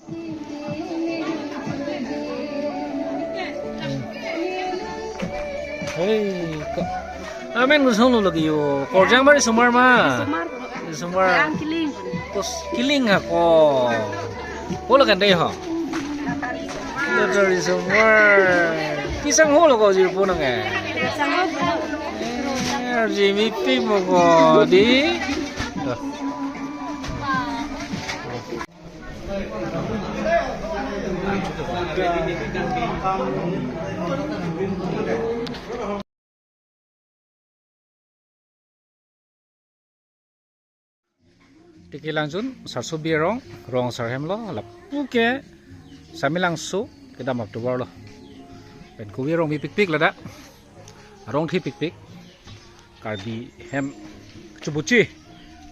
Hei, kok amen ngusung lu lagi yo. Korjang mari sumar mah. Sumar. Terus kiling ako. Holo kan deh ho. Dari sumar. Pisang holo kau jadi punang eh. Jimmy pi mo ko di. Tiki langsung sarso birong rong sarhem lo lap puke sami langsung kita map tu lo pen ku birong mi pik lada rong thi pik karbi hem cubuci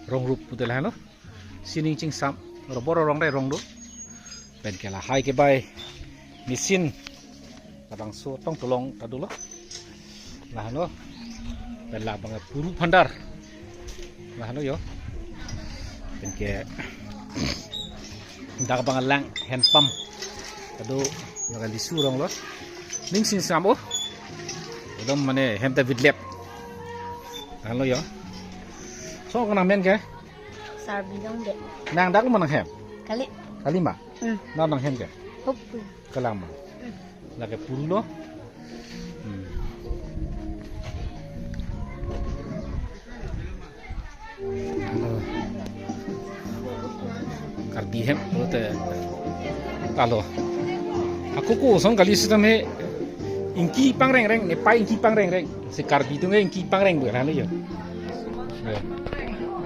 rong rup putel lo sining cing sam roboro rong dai rong do pen kela hai ke bai mesin kadang so tong tolong tadu lo lah lo pen la banget puru pandar lah lo yo ke dak bangalang hand pump tado nagali surong lo ning sin sambo odom mane hem ta vidlep halo yo so kana men ke sarbi dong de nang dak manang hem kali kalima na nang hem ke hop kalama lage pulo karbi hem bote kalau aku ko song kali sistem he inki pangreng reng ne pai inki pangreng reng se karbi tu inki pangreng bu kan yo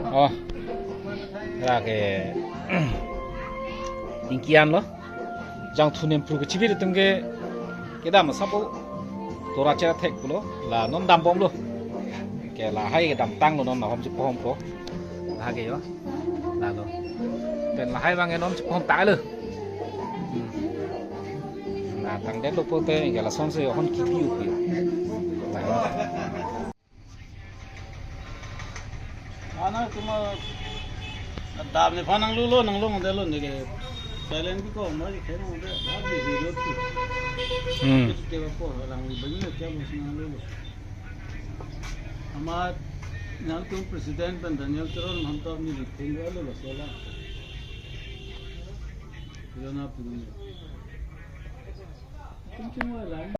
oh ya ke inkian lo jang thunem pru ke chibir tumge kedam sapo tora cha thek lo la nom dam bom lo ke la hai ke dam tang lo non na hom chi pom po la ke yo la loเป็นละให้บางไงน้องจะพร้อมตายเลยน่าตั้งเด็ดลูกโปเต้อย่าละซ่อนเสียคนคิดอยู่เพียana cuma dab ne phanang lu lo nang lo ngde lo ne ke silent bi ko ma ji khen ngde dab bi zero tu ke ba ko lang bi ne kya mo sina lo amar nang tum president ban daniel charon ham to ni thing lo lo sola yo na pu ni tum cuma